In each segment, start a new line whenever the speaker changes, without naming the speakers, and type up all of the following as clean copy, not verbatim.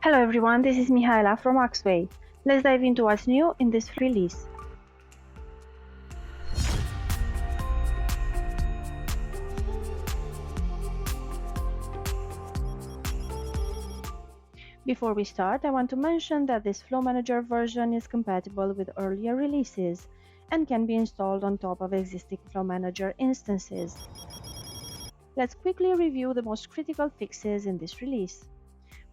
Hello everyone, this is Mihaela from Axway. Let's dive into what's new in this release. Before we start, I want to mention that this Flow Manager version is compatible with earlier releases and can be installed on top of existing Flow Manager instances. Let's quickly review the most critical fixes in this release.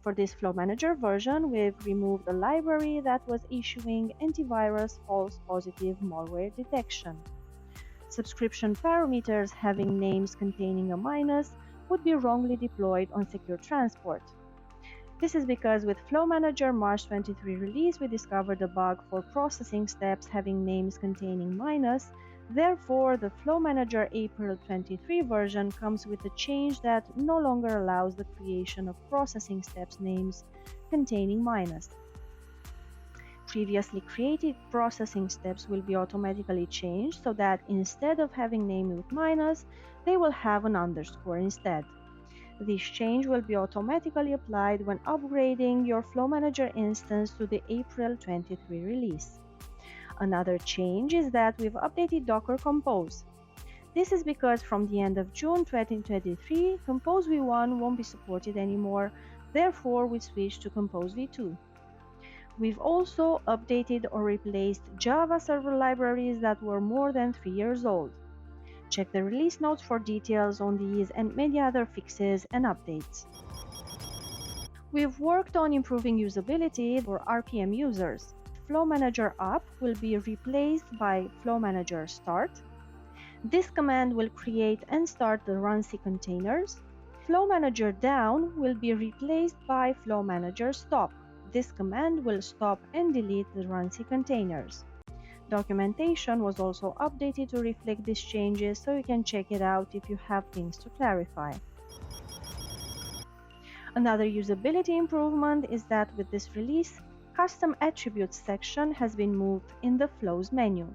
For this Flow Manager version, we've removed a library that was issuing antivirus false positive malware detection. Subscription parameters having names containing a minus would be wrongly deployed on SecureTransport. This is because with Flow Manager March 23 release, we discovered a bug for processing steps having names containing minus. Therefore, the Flow Manager April 23 version comes with a change that no longer allows the creation of processing steps names containing minus. Previously created processing steps will be automatically changed so that instead of having name with minus, they will have an underscore instead. This change will be automatically applied when upgrading your Flow Manager instance to the April 23 release. Another change is that we've updated Docker Compose. This is because from the end of June 2023, Compose v1 won't be supported anymore, therefore we switched to Compose v2. We've also updated or replaced Java server libraries that were more than 3 years old. Check the release notes for details on these and many other fixes and updates. We've worked on improving usability for RPM users. Flow Manager Up will be replaced by Flow Manager Start. This command will create and start the runC containers. Flow Manager Down will be replaced by Flow Manager Stop. This command will stop and delete the runC containers. Documentation was also updated to reflect these changes, so you can check it out if you have things to clarify. Another usability improvement is that with this release, Custom Attributes section has been moved in the Flows menu.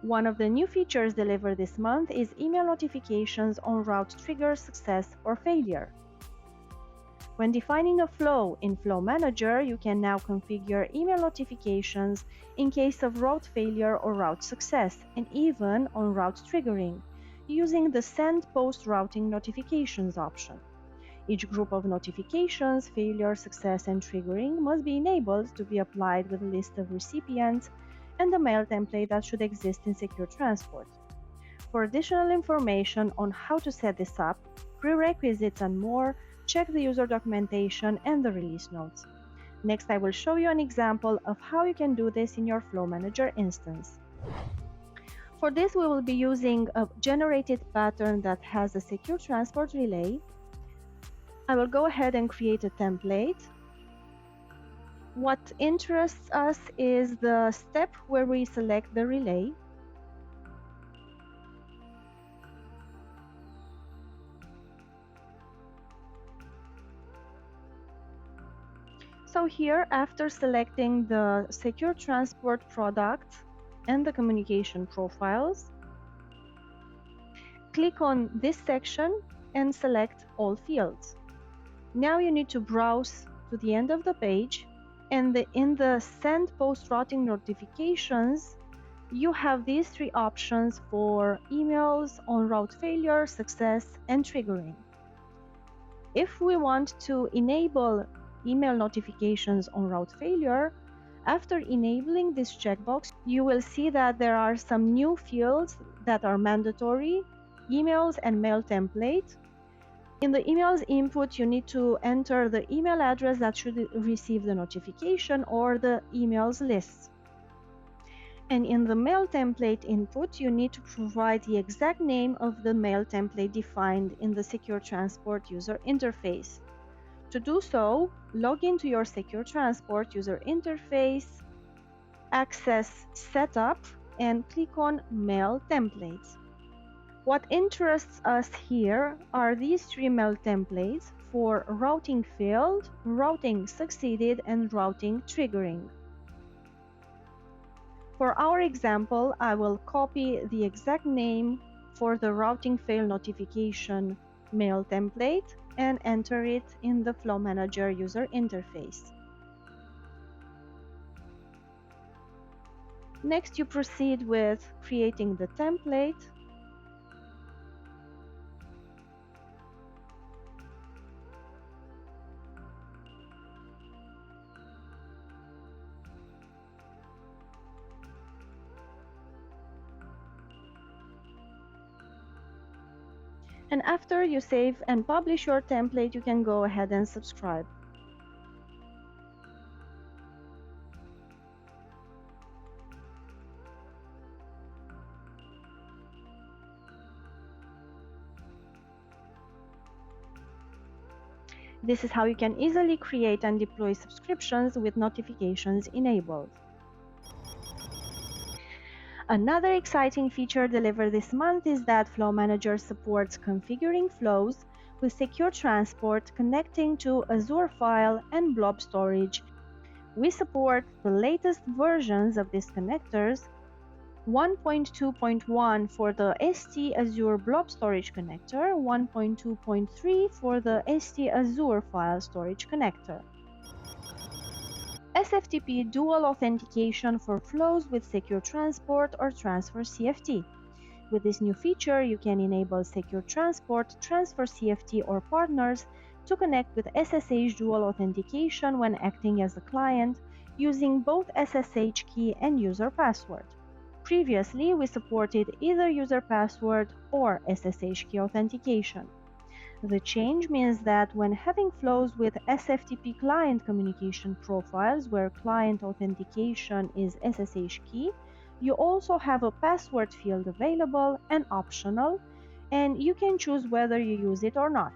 One of the new features delivered this month is email notifications on route trigger success or failure. When defining a flow in Flow Manager, you can now configure email notifications in case of route failure or route success, and even on route triggering, using the Send Post Routing Notifications option. Each group of notifications, failure, success, and triggering must be enabled to be applied with a list of recipients and a mail template that should exist in SecureTransport. For additional information on how to set this up, prerequisites, and more, check the user documentation and the release notes. Next, I will show you an example of how you can do this in your Flow Manager instance. For this, we will be using a generated pattern that has a SecureTransport relay. I will go ahead and create a template. What interests us is the step where we select the relay. So here, after selecting the SecureTransport product and the communication profiles, click on this section and select all fields. Now you need to browse to the end of the page, and in the Send Post Routing Notifications, you have these three options for emails on route failure, success, and triggering. If we want to enable email notifications on route failure, after enabling this checkbox, you will see that there are some new fields that are mandatory: emails and mail template. In the emails input, you need to enter the email address that should receive the notification or the emails list. And in the mail template input, you need to provide the exact name of the mail template defined in the SecureTransport user interface. To do so, log into your SecureTransport user interface, access Setup, and click on Mail Templates. What interests us here are these three mail templates for routing failed, routing succeeded, and routing triggering. For our example, I will copy the exact name for the routing fail notification mail template, and enter it in the Flow Manager user interface. Next, you proceed with creating the template. And after you save and publish your template, you can go ahead and subscribe. This is how you can easily create and deploy subscriptions with notifications enabled. Another exciting feature delivered this month is that Flow Manager supports configuring flows with SecureTransport connecting to Azure file and Blob storage. We support the latest versions of these connectors, 1.2.1 for the ST Azure Blob Storage Connector, 1.2.3 for the ST Azure File Storage Connector. SFTP dual authentication for flows with SecureTransport or Transfer CFT. With this new feature, you can enable SecureTransport, Transfer CFT, or partners to connect with SSH dual authentication when acting as a client using both SSH key and user password. Previously, we supported either user password or SSH key authentication. The change means that when having flows with SFTP client communication profiles where client authentication is SSH key, you also have a password field available and optional, and you can choose whether you use it or not.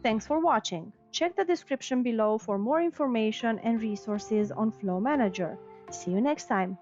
Thanks for watching. Check the description below for more information and resources on Flow Manager. See you next time.